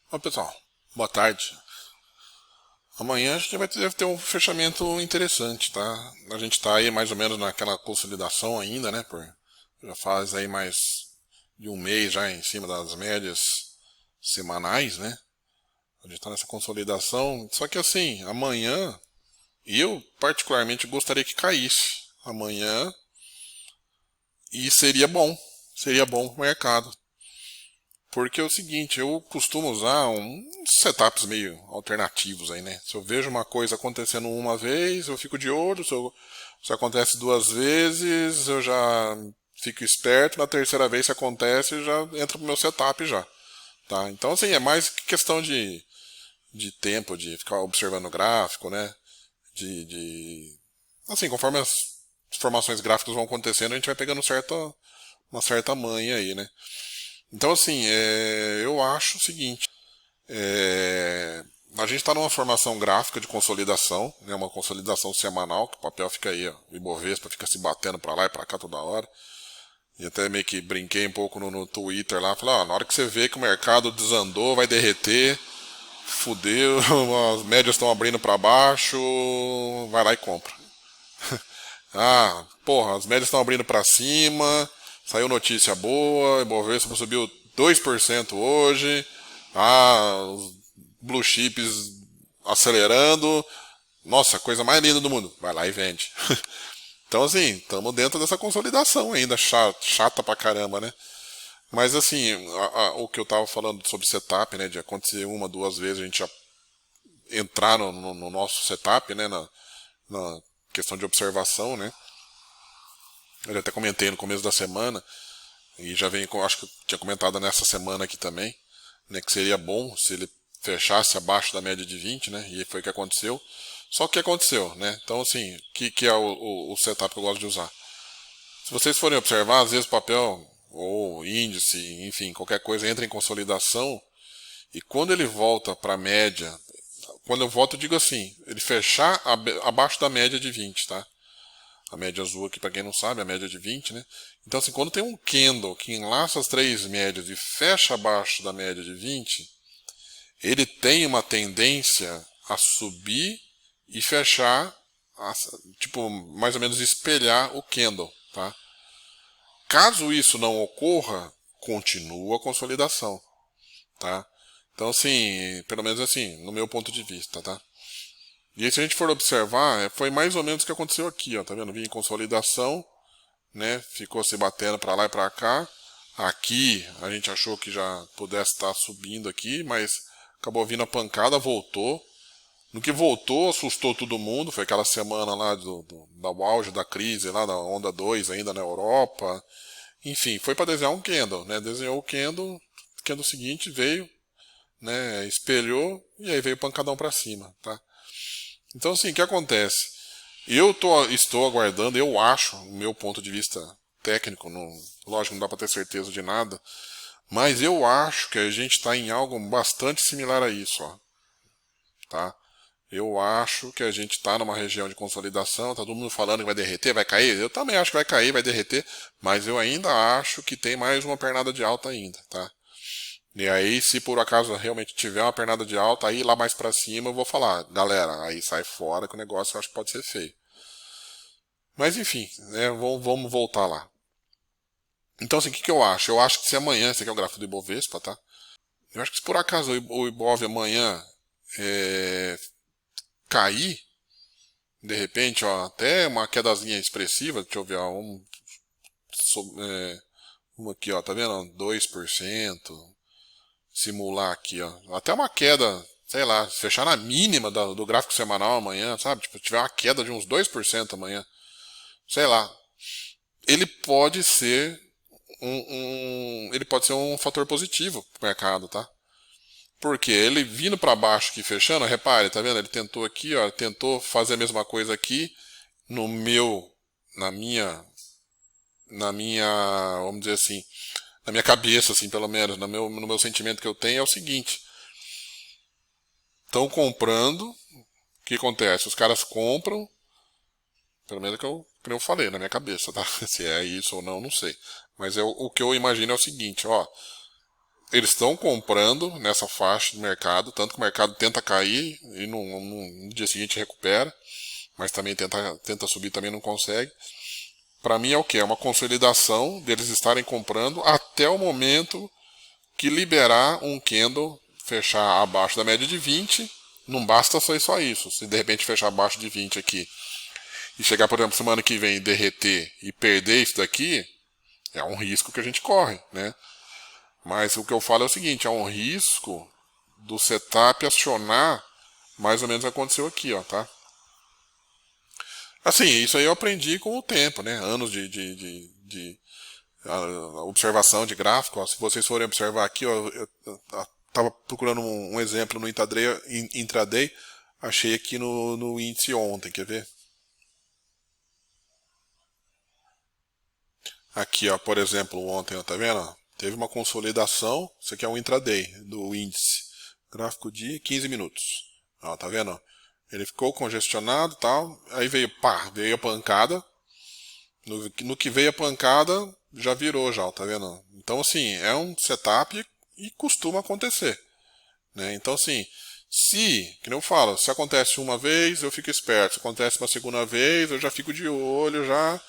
Ô pessoal, boa tarde. Amanhã a gente deve ter um fechamento interessante, tá? A gente tá aí mais ou menos naquela consolidação ainda, né? Já faz aí mais de um mês já em cima das médias semanais, né? A gente tá nessa consolidação. Só que assim, amanhã, eu particularmente gostaria que caísse amanhã e seria bom. Seria bom pro mercado. Porque é o seguinte, eu costumo usar uns setups meio alternativos aí, né? Se eu vejo uma coisa acontecendo uma vez, eu fico de olho. Se acontece duas vezes, eu já fico esperto. Na terceira vez, se acontece, já entra pro meu setup já. Tá? Então, assim, é mais questão de tempo, de ficar observando o gráfico, né? Assim, conforme as informações gráficas vão acontecendo, a gente vai pegando uma certa manha aí, né? Então, assim, eu acho o seguinte: a gente está numa formação gráfica de consolidação, né, uma consolidação semanal, que o papel fica aí, ó, o Ibovespa fica se batendo para lá e para cá toda hora. E até meio que brinquei um pouco no Twitter lá, falei, ó, na hora que você vê que o mercado desandou, vai derreter, fudeu, as médias estão abrindo para baixo, vai lá e compra. Ah, porra, as médias estão abrindo para cima, saiu notícia boa, o Ibovespa subiu 2% hoje, os blue chips acelerando, nossa, coisa mais linda do mundo, vai lá e vende. Então assim, estamos dentro dessa consolidação ainda, chata pra caramba, né? Mas assim, o que eu tava falando sobre setup, né, de acontecer uma, duas vezes a gente já entrar no nosso setup, né, na questão de observação, né? Eu até comentei no começo da semana, e já vem, acho que eu tinha comentado nessa semana aqui também, né, que seria bom se ele fechasse abaixo da média de 20, né, e foi o que aconteceu. Só que aconteceu, né? Então, assim, que é o setup que eu gosto de usar? Se vocês forem observar, às vezes o papel, ou índice, enfim, qualquer coisa entra em consolidação, e quando ele volta para a média, quando eu volto eu digo assim, ele fechar abaixo da média de 20, tá? A média azul aqui, para quem não sabe, a média de 20, né? Então, assim, quando tem um candle que enlaça as três médias e fecha abaixo da média de 20, ele tem uma tendência a subir e fechar, tipo, mais ou menos espelhar o candle, tá? Caso isso não ocorra, continua a consolidação, tá? Então, assim, pelo menos assim, no meu ponto de vista, tá? E aí, se a gente for observar, foi mais ou menos o que aconteceu aqui, ó, tá vendo? Vinha em consolidação, né? Ficou se batendo para lá e para cá. Aqui a gente achou que já pudesse estar subindo aqui, mas acabou vindo a pancada, voltou. No que voltou, assustou todo mundo. Foi aquela semana lá da auge da crise, lá da onda 2 ainda na Europa. Enfim, foi para desenhar um candle, né? Desenhou o candle seguinte veio, né? Espelhou e aí veio pancadão para cima, tá? Então, assim, o que acontece? Estou aguardando, eu acho, o meu ponto de vista técnico, não, lógico, não dá para ter certeza de nada, mas eu acho que a gente está em algo bastante similar a isso, ó, tá? Eu acho que a gente está numa região de consolidação, tá todo mundo falando que vai derreter, vai cair. Eu também acho que vai cair, vai derreter, mas eu ainda acho que tem mais uma pernada de alta ainda, tá? E aí, se por acaso realmente tiver uma pernada de alta, aí lá mais pra cima eu vou falar, galera, aí sai fora que o negócio eu acho que pode ser feio. Mas enfim, né, vamos voltar lá. Então, assim, o que eu acho? Eu acho que se amanhã, esse aqui é o gráfico do Ibovespa, tá? Eu acho que se por acaso o Ibov amanhã é, cair, de repente, ó, até uma quedazinha expressiva, deixa eu ver, ó, uma aqui, ó, tá vendo? 2%, simular aqui, ó. Até uma queda, sei lá, se fechar na mínima do gráfico semanal amanhã, sabe? Tipo, tiver uma queda de uns 2% amanhã, sei lá. Ele pode ser ele pode ser um fator positivo pro mercado, tá? Porque ele vindo para baixo aqui fechando, repare, tá vendo? Ele tentou aqui, ó, tentou fazer a mesma coisa aqui no meu, na minha, vamos dizer assim, na minha cabeça, assim, pelo menos, no meu sentimento que eu tenho é o seguinte: estão comprando, o que acontece? Os caras compram, pelo menos que eu falei na minha cabeça, tá? Se é isso ou não, não sei. Mas o que eu imagino é o seguinte, ó. eles estão comprando nessa faixa de mercado, tanto que o mercado tenta cair e no dia seguinte recupera, mas também tenta subir, também não consegue. Para mim é o que? É uma consolidação deles estarem comprando até o momento que liberar um candle, fechar abaixo da média de 20, não basta só isso. Se de repente fechar abaixo de 20 aqui e chegar, por exemplo, semana que vem derreter e perder isso daqui, é um risco que a gente corre, né? Mas o que eu falo é o seguinte, é um risco do setup acionar mais ou menos o que aconteceu aqui, ó, tá? Assim, isso aí eu aprendi com o tempo, né? Anos de observação de gráfico. Ó. Se vocês forem observar aqui, ó, eu estava procurando um exemplo no intraday, achei aqui no índice ontem, quer ver? Aqui, ó, por exemplo, ontem, ó, tá vendo? Ó? Teve uma consolidação, isso aqui é um intraday do índice. Gráfico de 15 minutos. Ó, tá vendo? Ó? Ele ficou congestionado e tal, aí veio, pá, veio a pancada. No que veio a pancada, já virou já, tá vendo? Então, assim, é um setup e costuma acontecer. Né? Então, assim, que nem eu falo, se acontece uma vez, eu fico esperto. Se acontece uma segunda vez, eu já fico de olho, já.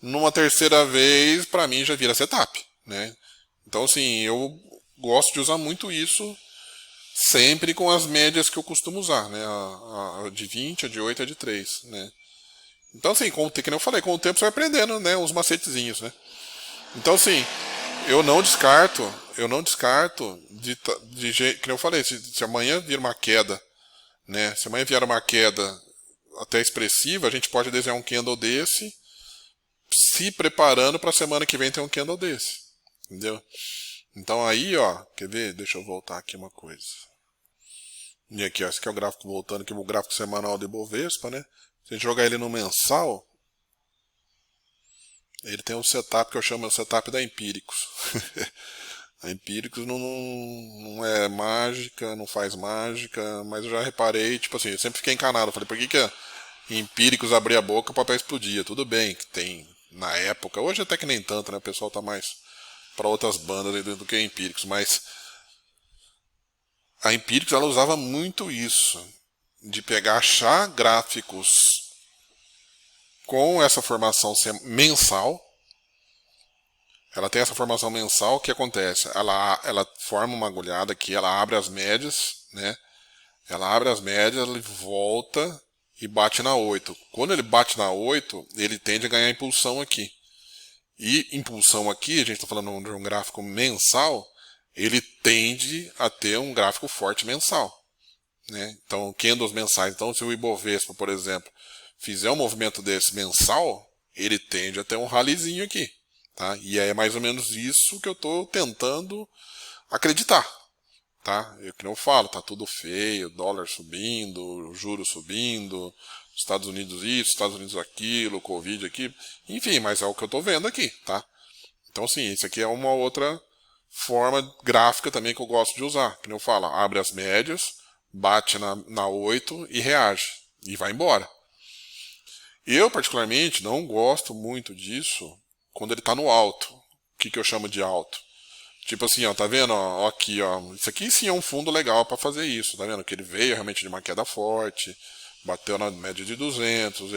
Numa terceira vez, pra mim, já vira setup, né? Então, assim, eu gosto de usar muito isso, sempre com as médias que eu costumo usar, né? A de 20, a de 8 e a de 3, né? Então, assim, que nem eu falei, com o tempo você vai aprendendo, né? Uns macetezinhos, né? Então, assim, eu não descarto, que nem eu falei, se amanhã vir uma queda, né? Se amanhã vier uma queda até expressiva, a gente pode desenhar um candle desse, se preparando para a semana que vem ter um candle desse, entendeu? Então aí, ó, quer ver? Deixa eu voltar aqui uma coisa. E aqui, ó, esse aqui é o gráfico voltando, aqui o gráfico semanal de Bovespa, né? Se a gente jogar ele no mensal, ele tem um setup que eu chamo de setup da Empíricos. A Empíricos não é mágica, não faz mágica, mas eu já reparei, tipo assim, eu sempre fiquei encanado. Eu falei, por que Empíricos abria a boca, o papel explodia? Tudo bem, que tem na época, hoje até que nem tanto, né? O pessoal tá mais para outras bandas do que a Empíricos, mas a Empíricos ela usava muito isso, de pegar, achar gráficos com essa formação mensal. Ela tem essa formação mensal, o que acontece? Ela forma uma agulhada aqui, ela abre as médias, né? Ela abre as médias, ele volta e bate na 8. Quando ele bate na 8, ele tende a ganhar impulsão aqui. E impulsão aqui, a gente está falando de um gráfico mensal, ele tende a ter um gráfico forte mensal. Né? Então, candles mensais. Então, se o Ibovespa, por exemplo, fizer um movimento desse mensal, ele tende a ter um ralizinho aqui. Tá? E é mais ou menos isso que eu estou tentando acreditar. Tá? Que não falo, tá tudo feio, dólar subindo, juros subindo, Estados Unidos isso, Estados Unidos aquilo, Covid aqui, enfim, mas é o que eu estou vendo aqui, tá? Então, sim, isso aqui é uma outra forma gráfica também que eu gosto de usar. Que eu falo, abre as médias, bate na 8 e reage, e vai embora. Eu, particularmente, não gosto muito disso quando ele está no alto. O que eu chamo de alto? Tipo assim, ó, tá vendo? Ó, aqui, ó. Isso aqui sim é um fundo legal para fazer isso, tá vendo? Que ele veio realmente de uma queda forte, bateu na média de 200,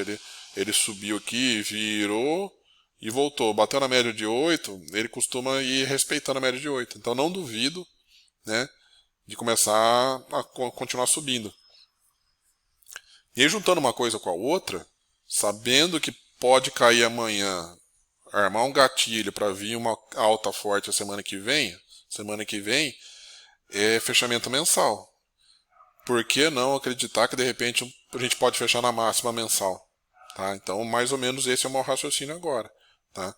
ele subiu aqui, virou e voltou. Bateu na média de 8, ele costuma ir respeitando a média de 8. Então não duvido, né, de começar a continuar subindo. E aí juntando uma coisa com a outra, sabendo que pode cair amanhã, armar um gatilho para vir uma alta forte a semana que vem é fechamento mensal. Por que não acreditar que de repente a gente pode fechar na máxima mensal? Tá? Então, mais ou menos esse é o meu raciocínio agora. Tá?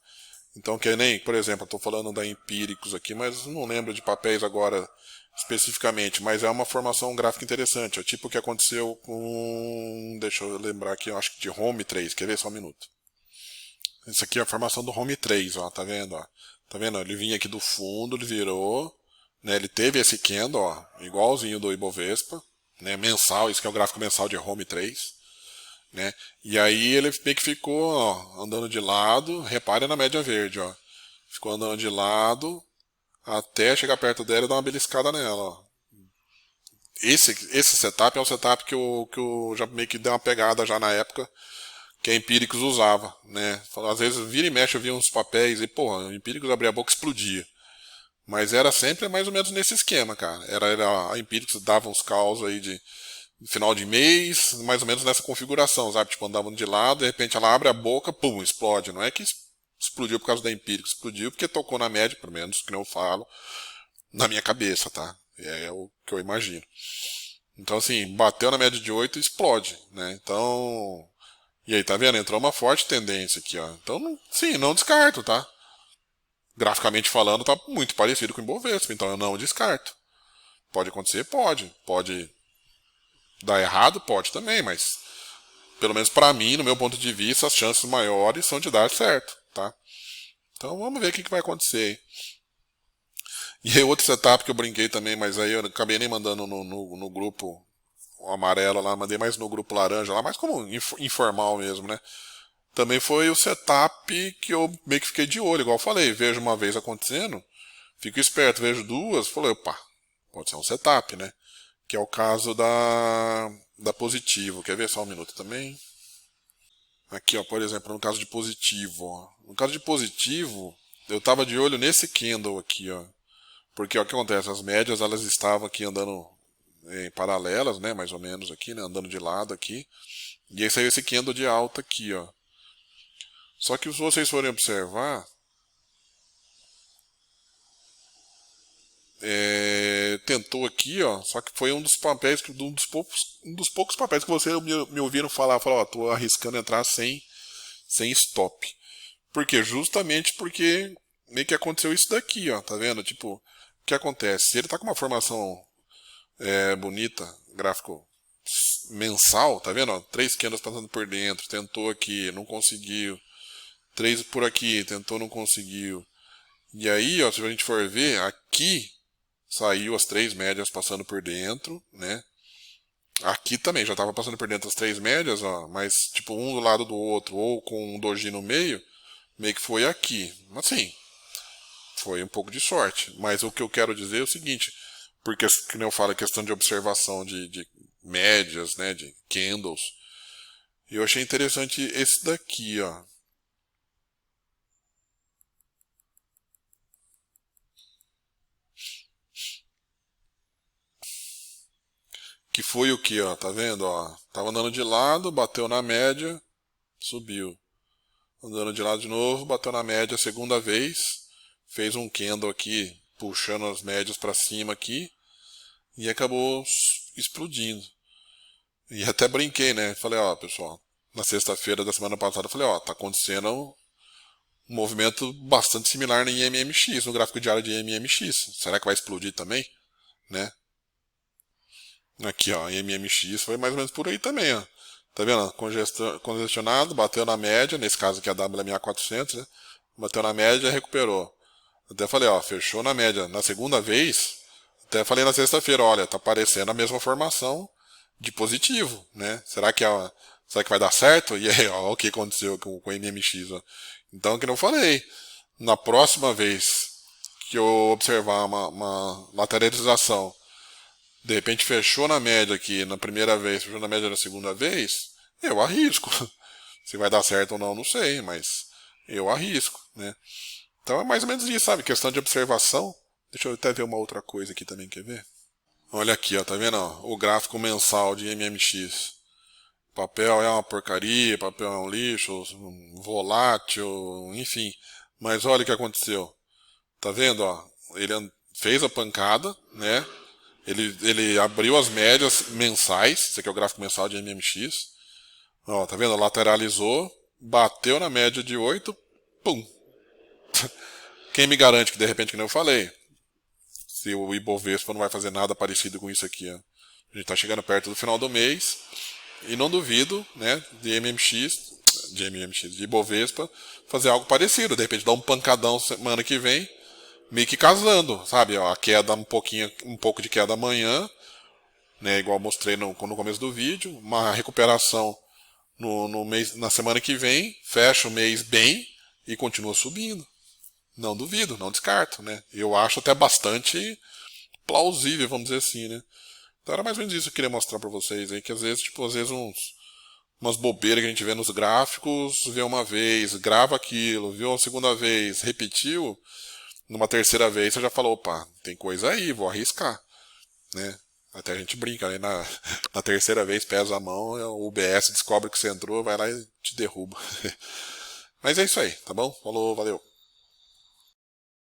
Então, que nem, por exemplo, eu estou falando da Empíricos aqui, mas não lembro de papéis agora especificamente, mas é uma formação gráfica interessante. É tipo o que aconteceu com. Deixa eu lembrar aqui, eu acho que de Home 3. Quer ver só um minuto? Isso aqui é a formação do Home 3, ó, tá vendo? Ó? Tá vendo? Ele vinha aqui do fundo, ele virou, né? Ele teve esse candle, ó, igualzinho do Ibovespa, né? Mensal, isso que é o gráfico mensal de Home 3, né? E aí ele meio que ficou, ó, andando de lado, repare na média verde, ó. Ficou andando de lado, até chegar perto dela e dar uma beliscada nela, ó. Esse setup é um setup que eu já meio que dei uma pegada já na época que a Empíricos usava, né? Às vezes vira e mexe eu via uns papéis e, porra, a Empíricos abria a boca e explodia. Mas era sempre mais ou menos nesse esquema, cara. Era a Empíricos dava uns caos aí de final de mês, mais ou menos nessa configuração, sabe? Tipo, andavam de lado, de repente ela abre a boca, pum, explode. Não é que explodiu por causa da Empíricos, explodiu porque tocou na média, pelo menos, que eu falo, na minha cabeça, tá? É o que eu imagino. Então, assim, bateu na média de 8 explode, né? Então. E aí, tá vendo? Entrou uma forte tendência aqui, ó. Então, sim, não descarto, tá? Graficamente falando, tá muito parecido com o Ibovespa, então eu não descarto. Pode acontecer? Pode. Pode dar errado? Pode também, mas pelo menos pra mim, no meu ponto de vista, as chances maiores são de dar certo, tá? Então vamos ver o que vai acontecer aí. E aí outro setup que eu brinquei também, mas aí eu acabei nem mandando no grupo amarelo lá, mandei mais no grupo laranja lá, mais como informal mesmo, né? Também foi o setup que eu meio que fiquei de olho, igual eu falei, vejo uma vez acontecendo, fico esperto, vejo duas, falei, opa, pode ser um setup, né? Que é o caso da Positivo. Quer ver só um minuto também? Aqui, ó, por exemplo, no caso de Positivo, ó. No caso de Positivo, eu tava de olho nesse candle aqui, ó. Porque ó, o que acontece? As médias elas estavam aqui andando em paralelas, né? Mais ou menos aqui, né? Andando de lado aqui. E aí saiu esse candle de alta aqui, ó. Só que se vocês forem observar, tentou aqui, ó. Só que foi um dos papéis, um dos poucos papéis que vocês me ouviram falar, ó, tô arriscando entrar sem stop. Por quê? Justamente porque meio que aconteceu isso daqui, ó. Tá vendo? Tipo, o que acontece? Se ele tá com uma formação bonita, gráfico mensal, tá vendo? Ó, 3 candles passando por dentro, tentou aqui, não conseguiu. 3 por aqui, tentou, não conseguiu. E aí, ó, se a gente for ver, aqui saiu as 3 médias passando por dentro, né? Aqui também já estava passando por dentro as 3 médias, ó, mas tipo um do lado do outro ou com um doji no meio, meio que foi aqui. Assim, foi um pouco de sorte. Mas o que eu quero dizer é o seguinte, porque que nem eu falo, a questão de observação de médias, né, de candles, eu achei interessante esse daqui, ó. Que foi o que, ó, tá vendo, ó? Tava andando de lado, bateu na média, subiu. Andando de lado de novo, bateu na média a segunda vez, fez um candle aqui, puxando as médias para cima aqui, e acabou explodindo. E até brinquei, né? Falei, ó, pessoal, na sexta-feira da semana passada, eu falei, ó, tá acontecendo um movimento bastante similar em MMX, no gráfico diário de MMX. Será que vai explodir também? Né? Aqui, ó, MMX foi mais ou menos por aí também, ó. Tá vendo? Congestionado, bateu na média, nesse caso aqui a WMA 400, né? Bateu na média e recuperou. Até falei, ó, fechou na média. Na segunda vez, até falei na sexta-feira, olha, tá parecendo a mesma formação de positivo, né? Será que vai dar certo? E aí, ó, o que aconteceu com o MMX, ó. Então, que não falei, na próxima vez que eu observar uma lateralização, de repente fechou na média aqui na primeira vez, fechou na média na segunda vez, eu arrisco. Se vai dar certo ou não, não sei, mas eu arrisco, né? Então é mais ou menos isso, sabe? Questão de observação. Deixa eu até ver uma outra coisa aqui também, quer ver? Olha aqui, ó, tá vendo? Ó, o gráfico mensal de MMX. Papel é uma porcaria, papel é um lixo, volátil, enfim. Mas olha o que aconteceu. Tá vendo, ó? Ele fez a pancada, né? Ele abriu as médias mensais, esse aqui é o gráfico mensal de MMX. Ó, tá vendo? Lateralizou, bateu na média de 8, pum. Quem me garante que de repente, que nem eu falei, se o Ibovespa não vai fazer nada parecido com isso aqui, ó. A gente tá chegando perto do final do mês e não duvido, né, de Ibovespa, fazer algo parecido. De repente dar um pancadão semana que vem, meio que casando, sabe? Ó, a queda um pouco de queda amanhã, né, igual mostrei no começo do vídeo, uma recuperação no mês, na semana que vem, fecha o mês bem e continua subindo, Não duvido, não descarto, né? Eu acho até bastante plausível, vamos dizer assim, né? Então era mais ou menos isso que eu queria mostrar pra vocês aí, que às vezes, tipo, às vezes umas bobeiras que a gente vê nos gráficos, vê uma vez, grava aquilo, viu uma segunda vez, repetiu, numa terceira vez você já falou, opa, tem coisa aí, vou arriscar, né? Até a gente brinca, né? Na terceira vez pesa a mão, o UBS descobre que você entrou, vai lá e te derruba. Mas é isso aí, tá bom? Falou, valeu.